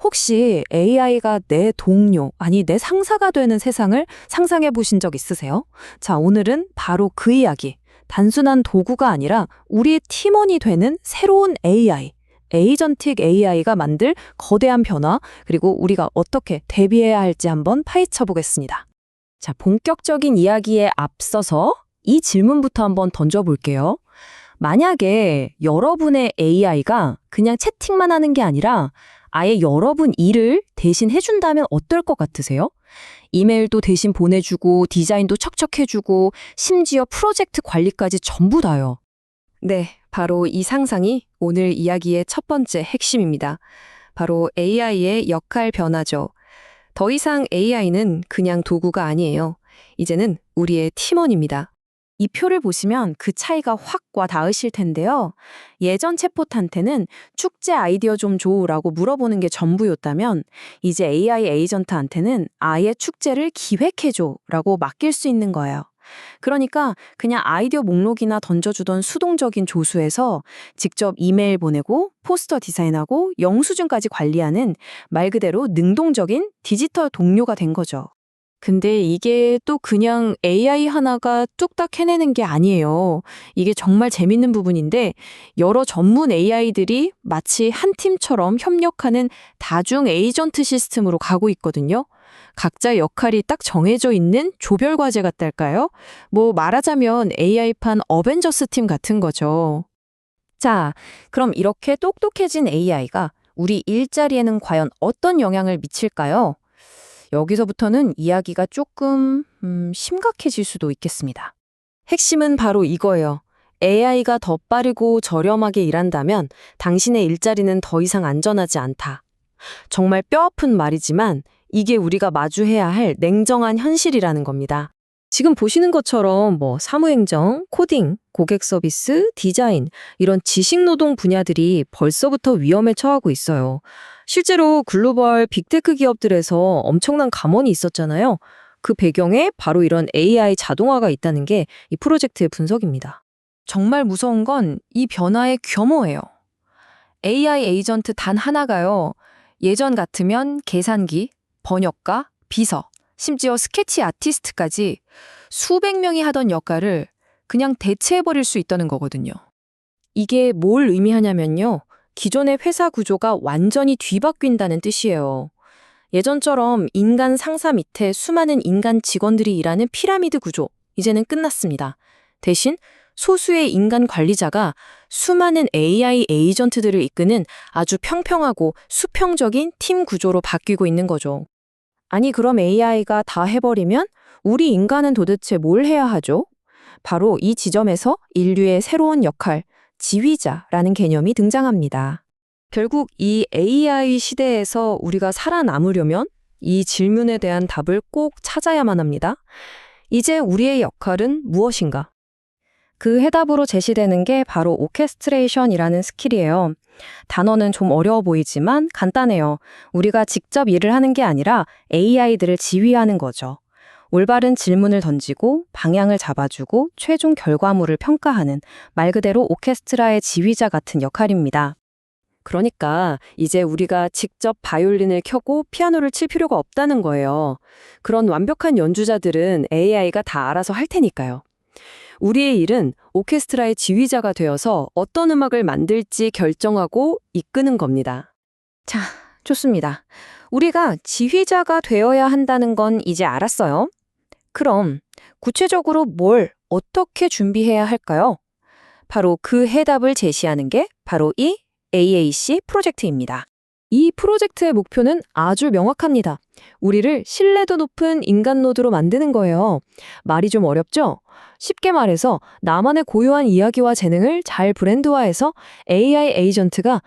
혹시 AI가 내 동료, 아니 내 상사가 되는 세상을 상상해 보신 적 있으세요? 자, 오늘은 바로 그 이야기. 단순한 도구가 아니라 우리의 팀원이 되는 새로운 AI, 에이전틱 AI가 만들 거대한 변화, 그리고 우리가 어떻게 대비해야 할지 한번 파헤쳐 보겠습니다. 자, 본격적인 이야기에 앞서서 이 질문부터 한번 던져볼게요. 만약에 여러분의 AI가 그냥 채팅만 하는 게 아니라 아예 여러분 일을 대신 해준다면 어떨 것 같으세요? 이메일도 대신 보내주고 디자인도 척척 해주고 심지어 프로젝트 관리까지 전부 다요. 네, 바로 이 상상이 오늘 이야기의 첫 번째 핵심입니다. 바로 AI의 역할 변화죠. 더 이상 AI는 그냥 도구가 아니에요. 이제는 우리의 팀원입니다. 이 표를 보시면 그 차이가 확 와 닿으실 텐데요. 예전 챗봇한테는 축제 아이디어 좀 줘라고 물어보는 게 전부였다면 이제 AI 에이전트한테는 아예 축제를 기획해줘라고 맡길 수 있는 거예요. 그러니까 그냥 아이디어 목록이나 던져주던 수동적인 조수에서 직접 이메일 보내고 포스터 디자인하고 영수증까지 관리하는 말 그대로 능동적인 디지털 동료가 된 거죠. 근데 이게 또 그냥 AI 하나가 뚝딱 해내는 게 아니에요. 이게 정말 재밌는 부분인데 여러 전문 AI들이 마치 한 팀처럼 협력하는 다중 에이전트 시스템으로 가고 있거든요. 각자 역할이 딱 정해져 있는 조별 과제 같달까요? 뭐 말하자면 AI판 어벤져스 팀 같은 거죠. 자, 그럼 이렇게 똑똑해진 AI가 우리 일자리에는 과연 어떤 영향을 미칠까요? 여기서부터는 이야기가 조금 심각해질 수도 있겠습니다. 핵심은 바로 이거예요. AI가 더 빠르고 저렴하게 일한다면 당신의 일자리는 더 이상 안전하지 않다. 정말 뼈아픈 말이지만 이게 우리가 마주해야 할 냉정한 현실이라는 겁니다. 지금 보시는 것처럼 사무행정, 코딩, 고객 서비스, 디자인 이런 지식노동 분야들이 벌써부터 위험에 처하고 있어요. 실제로 글로벌 빅테크 기업들에서 엄청난 감원이 있었잖아요. 그 배경에 바로 이런 AI 자동화가 있다는 게 이 프로젝트의 분석입니다. 정말 무서운 건 이 변화의 규모예요. AI 에이전트 단 하나가요. 예전 같으면 계산기, 번역가, 비서, 심지어 스케치 아티스트까지 수백 명이 하던 역할을 그냥 대체해버릴 수 있다는 거거든요. 이게 뭘 의미하냐면요. 기존의 회사 구조가 완전히 뒤바뀐다는 뜻이에요. 예전처럼 인간 상사 밑에 수많은 인간 직원들이 일하는 피라미드 구조, 이제는 끝났습니다. 대신 소수의 인간 관리자가 수많은 AI 에이전트들을 이끄는 아주 평평하고 수평적인 팀 구조로 바뀌고 있는 거죠. 아니, 그럼 AI가 다 해버리면 우리 인간은 도대체 뭘 해야 하죠? 바로 이 지점에서 인류의 새로운 역할, 지휘자라는 개념이 등장합니다. 결국 이 AI 시대에서 우리가 살아남으려면 이 질문에 대한 답을 꼭 찾아야만 합니다. 이제 우리의 역할은 무엇인가? 그 해답으로 제시되는 게 바로 오케스트레이션이라는 스킬이에요. 단어는 좀 어려워 보이지만 간단해요. 우리가 직접 일을 하는 게 아니라 AI들을 지휘하는 거죠. 올바른 질문을 던지고 방향을 잡아주고 최종 결과물을 평가하는 말 그대로 오케스트라의 지휘자 같은 역할입니다. 그러니까 이제 우리가 직접 바이올린을 켜고 피아노를 칠 필요가 없다는 거예요. 그런 완벽한 연주자들은 AI가 다 알아서 할 테니까요. 우리의 일은 오케스트라의 지휘자가 되어서 어떤 음악을 만들지 결정하고 이끄는 겁니다. 자, 좋습니다. 우리가 지휘자가 되어야 한다는 건 이제 알았어요. 그럼 구체적으로 뭘 어떻게 준비해야 할까요? 바로 그 해답을 제시하는 게 바로 이 AAC 프로젝트입니다. 이 프로젝트의 목표는 아주 명확합니다. 우리를 신뢰도 높은 인간 노드로 만드는 거예요. 말이 좀 어렵죠? 쉽게 말해서 나만의 고유한 이야기와 재능을 잘 브랜드화해서 AI 에이전트가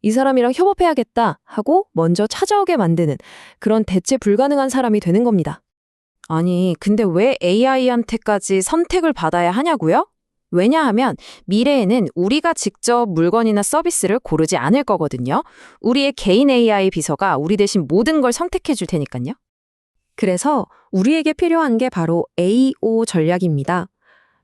이 사람이랑 협업해야겠다 하고 먼저 찾아오게 만드는 그런 대체 불가능한 사람이 되는 겁니다. 아니, 근데 왜 AI한테까지 선택을 받아야 하냐고요? 왜냐하면 미래에는 우리가 직접 물건이나 서비스를 고르지 않을 거거든요. 우리의 개인 AI 비서가 우리 대신 모든 걸 선택해 줄 테니까요. 그래서 우리에게 필요한 게 바로 AO 전략입니다.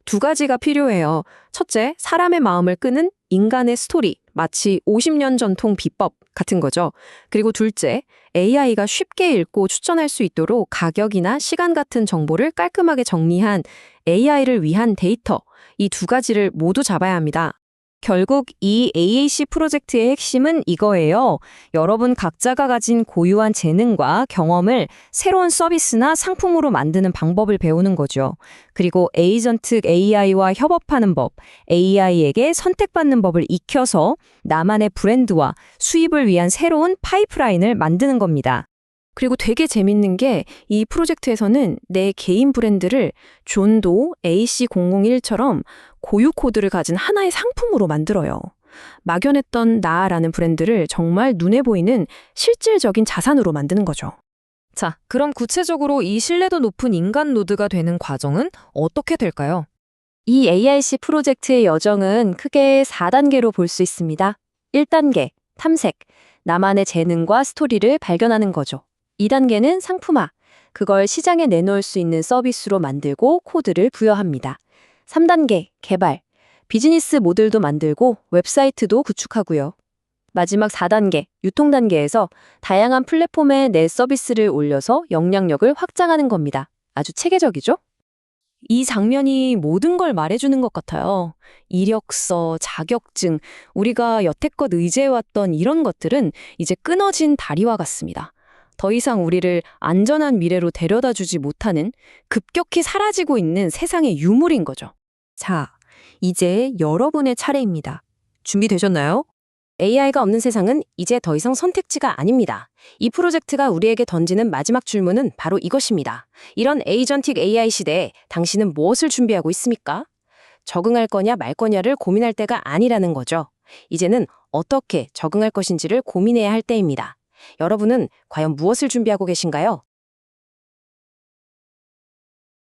두 가지가 필요해요. 첫째, 사람의 마음을 끄는 인간의 스토리, 마치 50년 전통 비법 같은 거죠. 그리고 둘째, AI가 쉽게 읽고 추천할 수 있도록 가격이나 시간 같은 정보를 깔끔하게 정리한 AI를 위한 데이터, 이 두 가지를 모두 잡아야 합니다. 결국 이 AAC 프로젝트의 핵심은 이거예요. 여러분 각자가 가진 고유한 재능과 경험을 새로운 서비스나 상품으로 만드는 방법을 배우는 거죠. 그리고 에이전트 AI와 협업하는 법, AI에게 선택받는 법을 익혀서 나만의 브랜드와 수입을 위한 새로운 파이프라인을 만드는 겁니다. 그리고 되게 재밌는 게 이 프로젝트에서는 내 개인 브랜드를 존도 AC001처럼 고유 코드를 가진 하나의 상품으로 만들어요. 막연했던 나라는 브랜드를 정말 눈에 보이는 실질적인 자산으로 만드는 거죠. 자, 그럼 구체적으로 이 신뢰도 높은 인간 노드가 되는 과정은 어떻게 될까요? 이 AIC 프로젝트의 여정은 크게 4단계로 볼 수 있습니다. 1단계, 탐색. 나만의 재능과 스토리를 발견하는 거죠. 2단계는 상품화. 그걸 시장에 내놓을 수 있는 서비스로 만들고 코드를 부여합니다. 3단계, 개발. 비즈니스 모델도 만들고 웹사이트도 구축하고요. 마지막 4단계, 유통 단계에서 다양한 플랫폼에 내 서비스를 올려서 영향력을 확장하는 겁니다. 아주 체계적이죠? 이 장면이 모든 걸 말해주는 것 같아요. 이력서, 자격증, 우리가 여태껏 의지해왔던 이런 것들은 이제 끊어진 다리와 같습니다. 더 이상 우리를 안전한 미래로 데려다 주지 못하는 급격히 사라지고 있는 세상의 유물인 거죠. 자, 이제 여러분의 차례입니다. 준비되셨나요? AI가 없는 세상은 이제 더 이상 선택지가 아닙니다. 이 프로젝트가 우리에게 던지는 마지막 질문은 바로 이것입니다. 이런 에이전틱 AI 시대에 당신은 무엇을 준비하고 있습니까? 적응할 거냐 말 거냐를 고민할 때가 아니라는 거죠. 이제는 어떻게 적응할 것인지를 고민해야 할 때입니다. 여러분은 과연 무엇을 준비하고 계신가요?